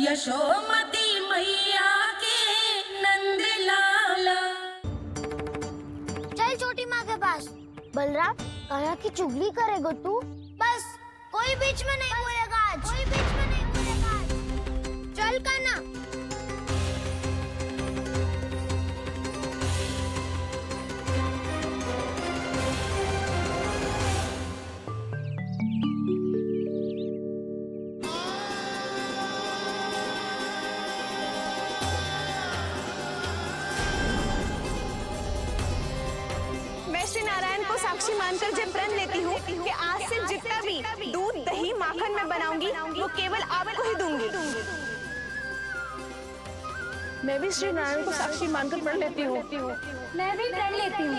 यशोमती मैया के नंद लाला। चल छोटी माँ के पास। बलराम, कान्हा की चुगली करेगा तू? बस, कोई बीच में नहीं बोलेगा आज। कोई बीच में नहीं बोलेगा आज। चल कान्हा। नारायण को साक्षी मानकर जब प्रण लेती हूँ कि आज से जितना भी दूध दही माखन मैं बनाऊंगी वो केवल आपको ही दूंगी। मैं भी श्री नारायण को साक्षी मानकर प्रण लेती हूँ। मैं भी प्रण लेती हूँ।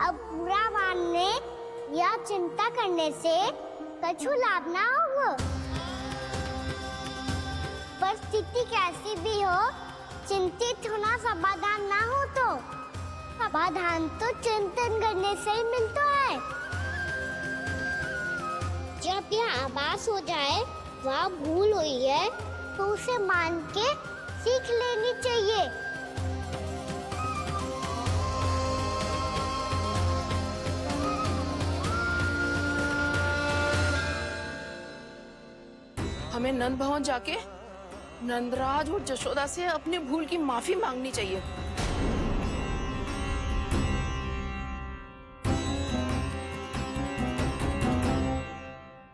अब बुरा मानने या चिंता करने से कछु लाभ ना होगा। परिस्थिति कैसी भी हो, चिंतित होना समाधान ना हो तो समाधान तो चिंतन करने से ही मिलता है। जब यह आभास हो जाए वह भूल हुई है तो उसे मान के सीख लेनी चाहिए। हमें नंद भवन जाके नंदराज और जशोदा से अपनी भूल की माफी मांगनी चाहिए।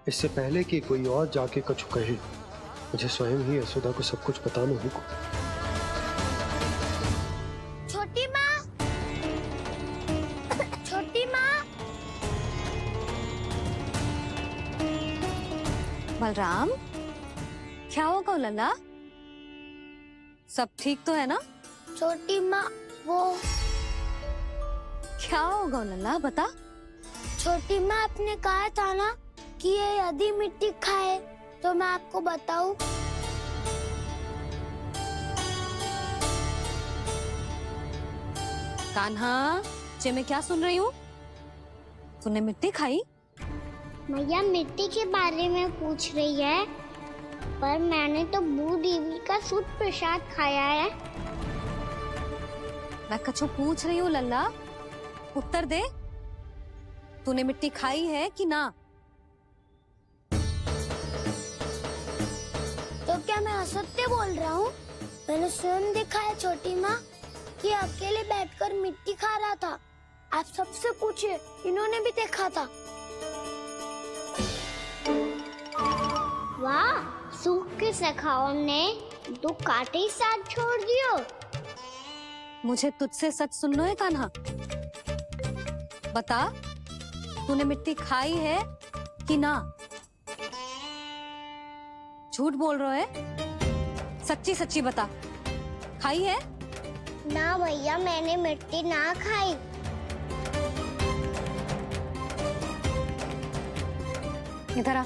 इससे पहले कि कोई और जाके कछु कहे, मुझे स्वयं ही यशोदा को सब कुछ बताना होगा। छोटी माँ, छोटी माँ। बलराम, क्या होगा लल्ला? सब ठीक तो है ना? छोटी माँ, वो क्या होगा लल्ला, बता। छोटी माँ, आपने कहा था ना कि ये यदि मिट्टी खाए तो मैं आपको बताऊं। कान्हा, जे मैं क्या सुन रही हूँ? तूने मिट्टी खाई? मैया मिट्टी के बारे में पूछ रही है, पर मैंने तो भू देवी का शुद्ध प्रसाद खाया है। मैं कछु पूछ रही हूँ लल्ला, उत्तर दे। तूने मिट्टी खाई है कि ना? तो क्या मैं असत्य बोल रहा हूँ? मैंने स्वयं देखा है छोटी माँ कि अकेले बैठकर मिट्टी खा रहा था। आप सबसे पूछिए, इन्होंने भी देखा था। वाह, सूख के सखाओं ने दो कांटे ही साथ छोड़ दियो। मुझे तुझसे सच सुनना है कान्हा। बता, तूने मिट्टी खाई है कि ना? झूठ बोल रहा है, सच्ची सच्ची बता, खाई है? ना भैया, मैंने मिट्टी ना खाई। इधर आ।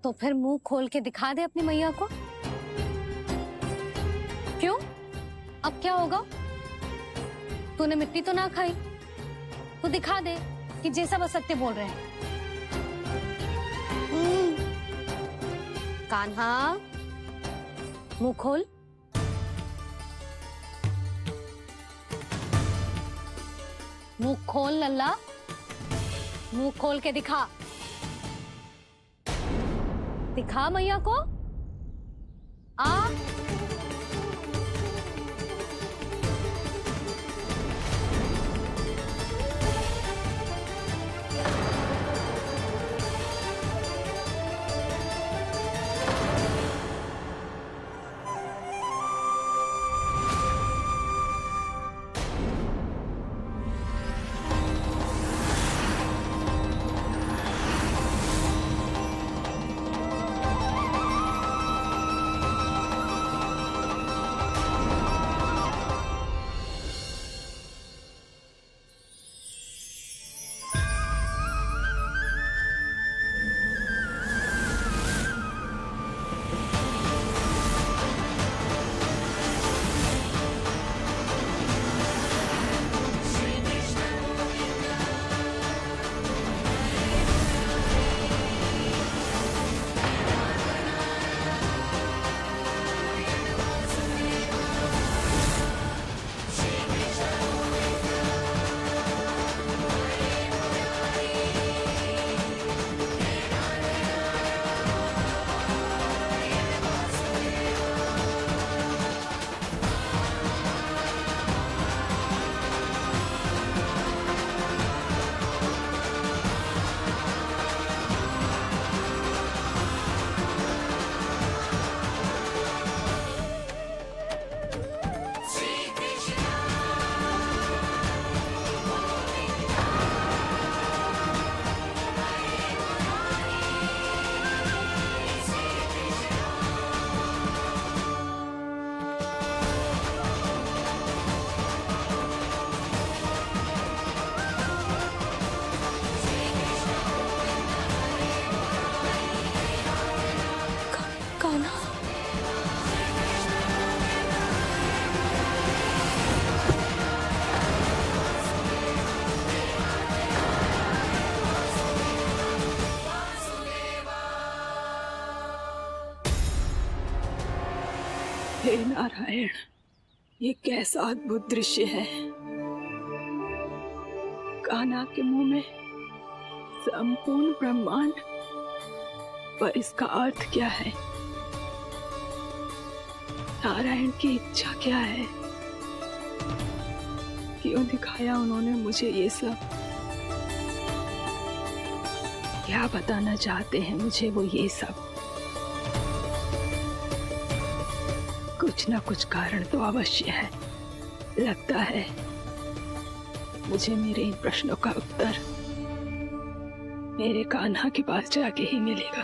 तो फिर मुंह खोल के दिखा दे अपनी मैया को। क्यों? अब क्या होगा? तूने मिट्टी तो ना खाई, तो दिखा दे कि जे सब असत्य बोल रहे हैं। कान्हा, मुंह खोल। मुंह खोल लल्ला, मुंह खोल के दिखा। दिखा मैया को। आ हे नारायण, ये कैसा अद्भुत दृश्य है। कान्हा के मुंह में संपूर्ण ब्रह्मांड, पर इसका अर्थ क्या है? नारायण की इच्छा क्या है? क्यों दिखाया उन्होंने मुझे ये सब? क्या बताना चाहते हैं मुझे वो ये सब? कुछ ना कुछ कारण तो अवश्य है। लगता है मुझे मेरे इन प्रश्नों का उत्तर मेरे कान्हा के पास जाके ही मिलेगा।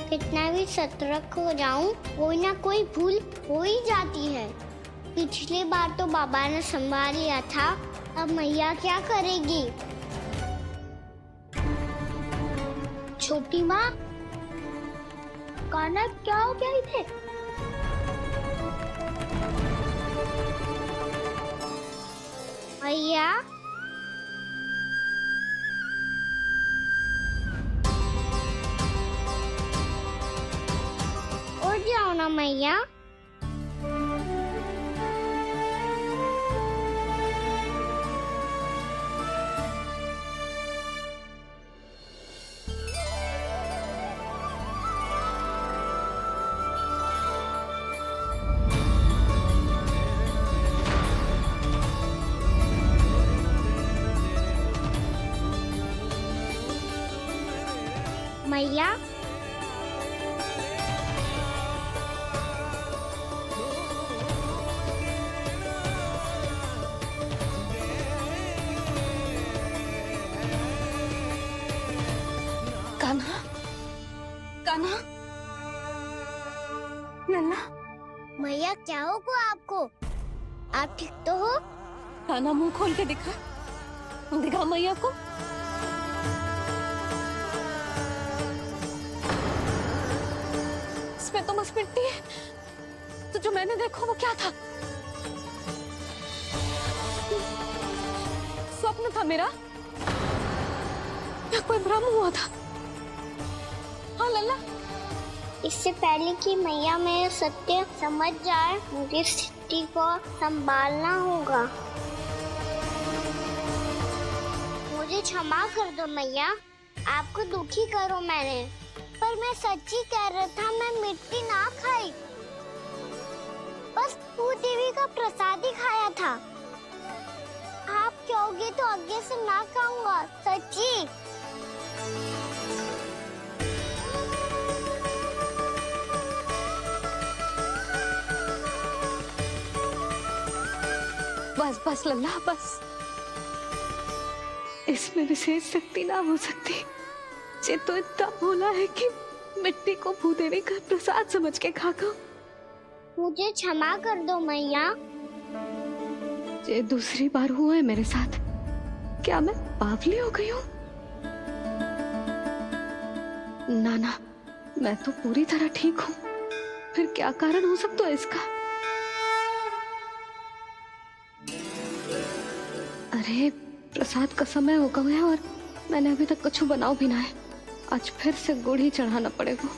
कितना भी सतर्क हो जाऊं, कोई ना कोई भूल हो ही जाती है। पिछली बार तो बाबा ने संभाल लिया था, अब मैया क्या करेगी? छोटी माँ, कान्हा क्या हो गया इधर? मैया, उठ जाओ ना मैया। मैया, कान्हा, कान्हा, लल्ला, मैया क्या होगा आपको? आप ठीक तो हो? कान्हा मुंह खोल के दिखा, दिखा मैया को। इसमें तो बस मिट्टी है, तो जो मैंने देखा वो क्या था? स्वप्न था मेरा या कोई भ्रम हुआ था? हाँ लल्ला, इससे पहले कि मैया मेरा सत्य समझ जाए, मुझे स्थिति को संभालना होगा। मुझे क्षमा कर दो मैया, आपको दुखी करो मैंने, पर मैं सच्ची कह रहा था, मैं मिट्टी ना खाई, बस तू देवी का प्रसाद ही खाया था। आप कहोगे तो आगे से ना खाऊंगा, सच्ची। बस बस लल्ला, बस। इसमें विशेष शक्ति ना हो सकती। ये तो इतना भोला है कि मिट्टी को भूदेवी का प्रसाद समझ के खागा। मुझे क्षमा कर दो मैया। ये दूसरी बार हुआ है मेरे साथ। क्या मैं बावली हो गई हूँ? ना ना, मैं तो पूरी तरह ठीक हूँ। फिर क्या कारण हो सकता है इसका? अरे प्रसाद का समय हो गया है और मैंने अभी तक कुछ बनाओ भी ना है। आज फिर से गुड़ ही चढ़ाना पड़ेगा।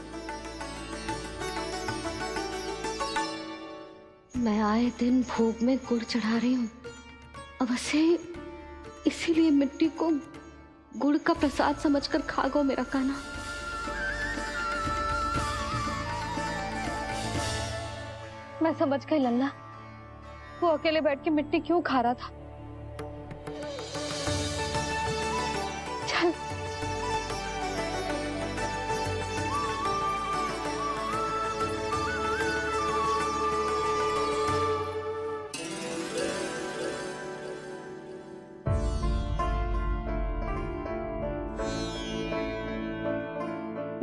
मैं आए दिन भोग में गुड़ चढ़ा रही हूँ, अवश्य इसीलिए मिट्टी को गुड़ का प्रसाद समझकर खा गो मेरा कान्हा। मैं समझ गई लल्ला, वो अकेले बैठ के मिट्टी क्यों खा रहा था। चल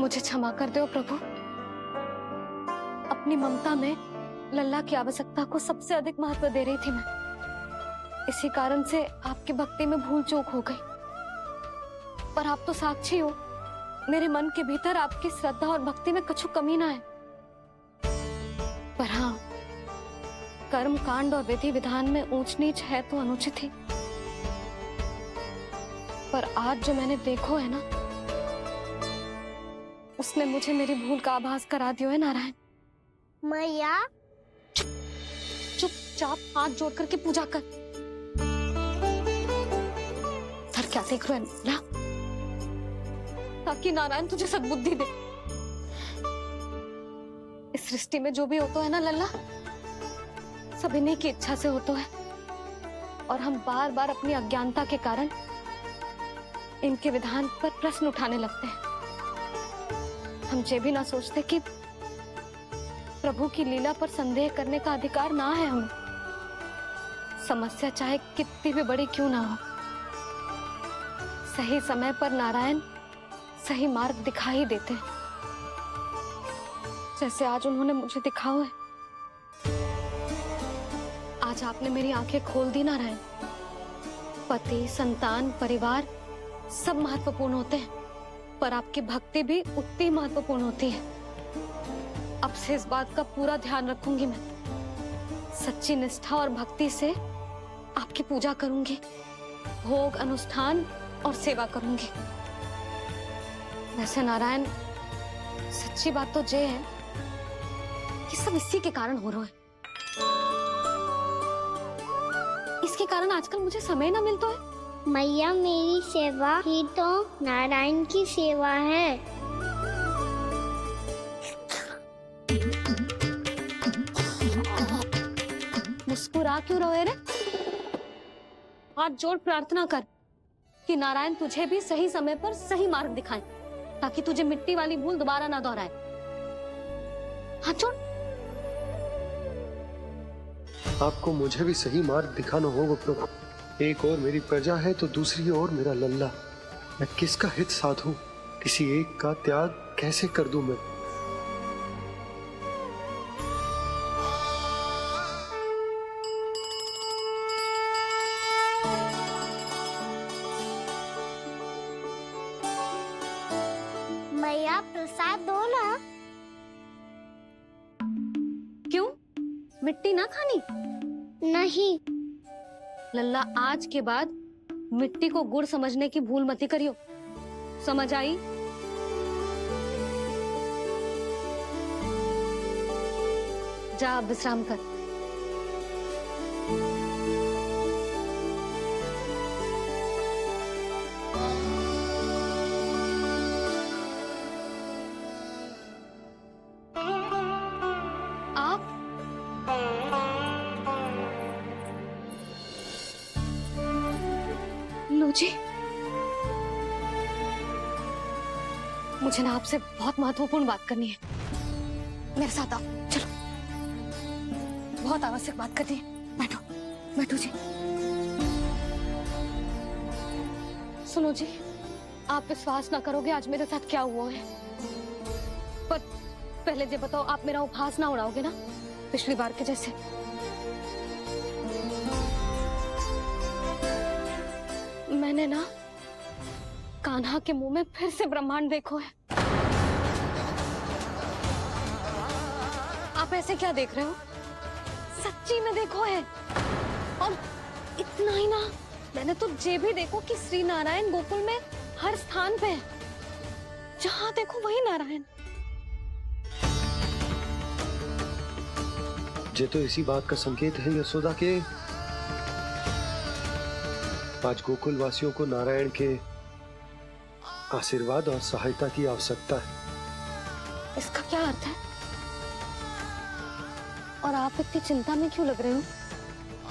मुझे क्षमा कर दो प्रभु। अपनी ममता में लल्ला की आवश्यकता को सबसे अधिक महत्व दे रही थी मैं। इसी कारण से आपकी भक्ति में भूल चूक हो गई। पर आप तो साक्षी हो, मेरे मन के भीतर आपकी श्रद्धा और भक्ति में कुछ कमी ना है। पर हाँ, कर्म कांड और विधि विधान में ऊंच नीच है तो अनुचित ही। पर आज जो मैंने देखो है ना, उसने मुझे मेरी भूल का आभास करा दियो है नारायण। मैया चुपचाप हाथ जोड़ करके पूजा कर। सर क्या देख रहे हो ना, ताकि नारायण तुझे सद्बुद्धि दे। इस सृष्टि में जो भी होता है ना लल्ला, सब इन्हीं की इच्छा से होता है, और हम बार बार अपनी अज्ञानता के कारण इनके विधान पर प्रश्न उठाने लगते हैं। हम ये भी ना सोचते कि प्रभु की लीला पर संदेह करने का अधिकार ना है हमें। समस्या चाहे कितनी भी बड़ी क्यों ना हो, सही समय पर नारायण सही मार्ग दिखा ही देते हैं, जैसे आज उन्होंने मुझे दिखाओ है। आज आपने मेरी आंखें खोल दी नारायण। पति, संतान, परिवार सब महत्वपूर्ण होते हैं, पर आपकी भक्ति भी उतनी महत्वपूर्ण होती है। अब से इस बात का पूरा ध्यान रखूंगी मैं। सच्ची निष्ठा और भक्ति से आपकी पूजा करूंगी, भोग, अनुष्ठान और सेवा करूंगी। वैसे नारायण, सच्ची बात तो ये है कि सब इसी के कारण हो रहा है। इसके कारण आजकल मुझे समय ना मिलता है। मैया, मेरी सेवा ही तो नारायण की सेवा है। मुस्कुरा क्यों रहे रे? हाथ जोड़ प्रार्थना कर कि नारायण तुझे भी सही समय पर सही मार्ग दिखाएं, ताकि तुझे मिट्टी वाली भूल दोबारा ना दोहराए। हाथ जोड़। आपको मुझे भी सही मार्ग दिखाना होगा प्रभु। एक और मेरी प्रजा है तो दूसरी ओर मेरा लल्ला। मैं किसका हित साधूं? किसी एक का त्याग कैसे कर दूं मैं? मैया, प्रसाद दो ना। क्यों? मिट्टी ना खानी? नहीं। लल्ला, आज के बाद मिट्टी को गुड़ समझने की भूल मत करियो। समझ आई? जा विश्राम कर। आप लो जी, मुझे ना आपसे बहुत महत्वपूर्ण बात करनी है। मेरे साथ आओ, चलो। बहुत आवश्यक बात करनी है। बैठो, बैठो जी। सुनो जी, आप विश्वास ना करोगे आज मेरे साथ क्या हुआ है। पर पहले ये बताओ, आप मेरा उपहास ना उड़ाओगे ना, पिछली बार के जैसे? मैंने ना कान्हा के मुंह में फिर से ब्रह्मांड देखो है। आप ऐसे क्या देख रहे हो? सच्ची में देखो है। और इतना ही ना, मैंने तो ये भी देखो कि श्री नारायण गोकुल में हर स्थान पे है। जहां देखो वही नारायण। ये तो इसी बात का संकेत है यशोदा के आज गोकुल वासियों को नारायण के आशीर्वाद और सहायता की आवश्यकता है। इसका क्या अर्थ है? और आप इतनी चिंता में क्यों लग रहे हो?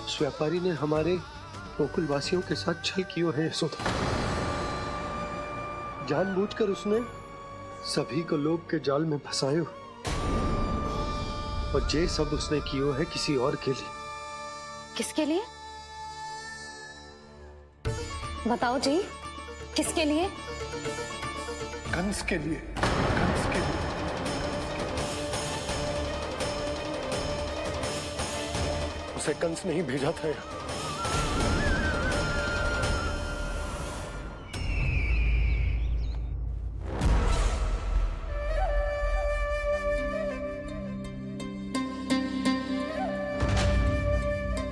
उस व्यापारी ने हमारे गोकुल वासियों के साथ छल किया है यशोदा। जानबूझकर उसने सभी को लोभ के जाल में फंसायो, और ये सब उसने किया है किसी और के लिए। किसके लिए? बताओ जी, किसके लिए? कंस के लिए। कंस के लिए। उसे कंस नहीं भेजा था यहाँ।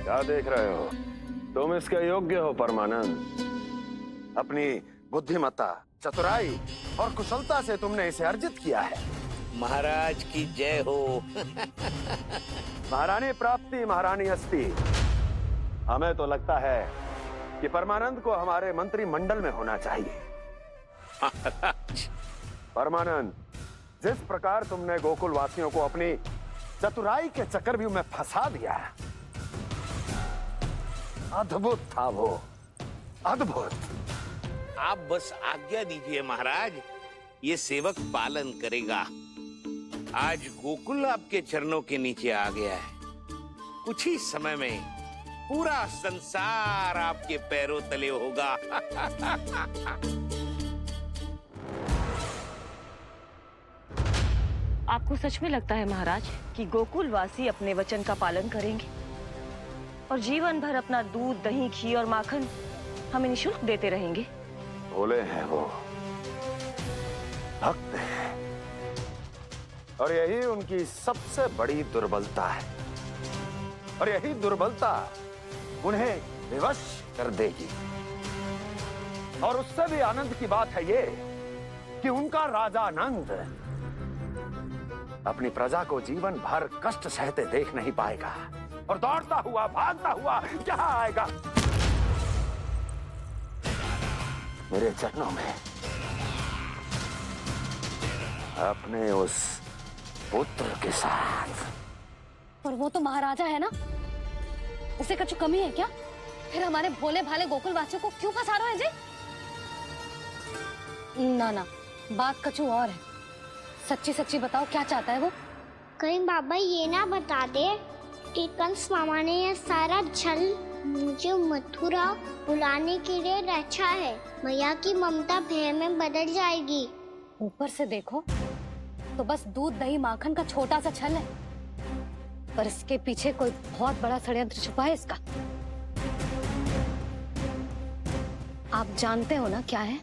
क्या देख रहे हो? तुम इसके योग्य हो परमानंद। अपनी बुद्धिमत्ता, चतुराई और कुशलता से तुमने इसे अर्जित किया है। महाराज की जय हो। महारानी प्राप्ति महारानी हस्ती। हमें तो लगता है कि परमानंद को हमारे मंत्रिमंडल में होना चाहिए। परमानंद, जिस प्रकार तुमने गोकुल वासियों को अपनी चतुराई के चक्रव्यूह में फंसा दिया, अद्भुत था वो, अद्भुत। आप बस आज्ञा दीजिए महाराज, ये सेवक पालन करेगा। आज गोकुल आपके चरणों के नीचे आ गया है। कुछ ही समय में पूरा संसार आपके पैरों तले होगा। आपको सच में लगता है महाराज कि गोकुल वासी अपने वचन का पालन करेंगे और जीवन भर अपना दूध, दही, घी और माखन हमें निःशुल्क देते रहेंगे? भोले हैं वो, भक्त हैं, और यही उनकी सबसे बड़ी दुर्बलता है। और यही दुर्बलता उन्हें विवश कर देगी। और उससे भी आनंद की बात है ये कि उनका राजा नंद अपनी प्रजा को जीवन भर कष्ट सहते देख नहीं पाएगा और दौड़ता हुआ, भागता हुआ यहाँ आएगा मेरे चरणों में, अपने उस पुत्र के साथ। पर वो तो महाराजा है ना, उसे कुछ कमी है क्या? फिर हमारे भोले भाले गोकुल वासियों को क्यों फंसा रहे हैं जी? ना ना, बात कुछ और है। सच्ची सच्ची बताओ, क्या चाहता है वो? कहीं बाबा ये ना बता दे कि कंस मामा ने यह सारा छल मुझे मथुरा बुलाने के लिए रचा है। मैया की ममता भय में बदल जाएगी। ऊपर से देखो तो बस दूध, दही, माखन का छोटा सा छल है, पर इसके पीछे कोई बहुत बड़ा षड्यंत्र छुपा है इसका। आप जानते हो ना क्या है?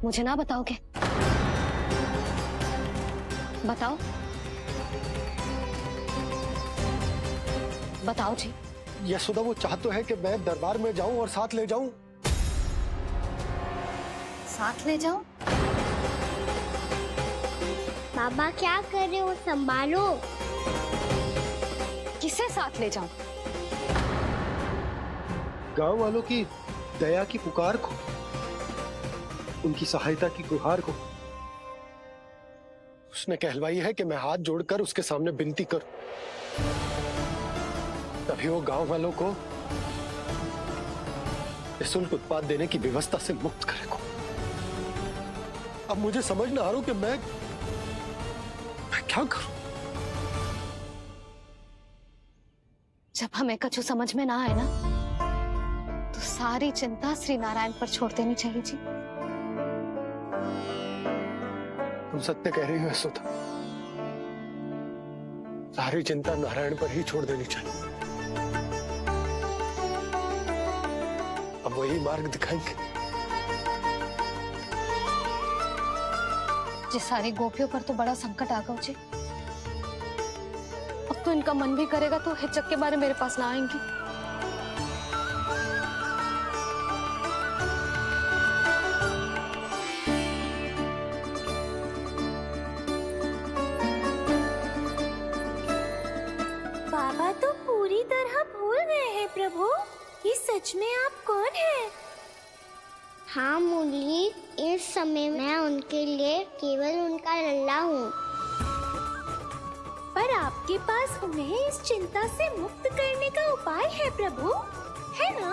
मुझे ना बताओगे? बताओ बताओ जी। यशोदा, वो चाह तो है कि मैं दरबार में जाऊं और साथ ले जाऊं। साथ ले जाऊं? बाबा क्या कर रहे हो, संभालो। किसे साथ ले जाऊं? गांव वालों की दया की पुकार को, उनकी सहायता की गुहार को। उसने कहलवाई है कि मैं हाथ जोड़कर उसके सामने विनती करूं, तभी वो गांव वालों को निःशुल्क उत्पाद देने की व्यवस्था से मुक्त करेगा। अब मुझे समझ ना आ रहा कि मैं क्या करूं। जब हमें कछु समझ में ना आए ना, तो सारी चिंता श्री नारायण पर छोड़ देनी चाहिए जी। तुम सत्य कह रही हो यशोदा, सारी चिंता नारायण पर ही छोड़ देनी चाहिए। अब वही मार्ग दिखाएंगे। जी सारी गोपियों पर तो बड़ा संकट आ गया जी। अब तो इनका मन भी करेगा तो हिचक के बारे मेरे पास ना आएंगी। बाबा तो पूरी तरह भूल गए हैं प्रभु, ये सच में आप कौन हैं? हाँ मुरली, इस समय मैं उनके लिए केवल उनका लल्ला हूँ। पर आपके पास उन्हें इस चिंता से मुक्त करने का उपाय है प्रभु, है ना?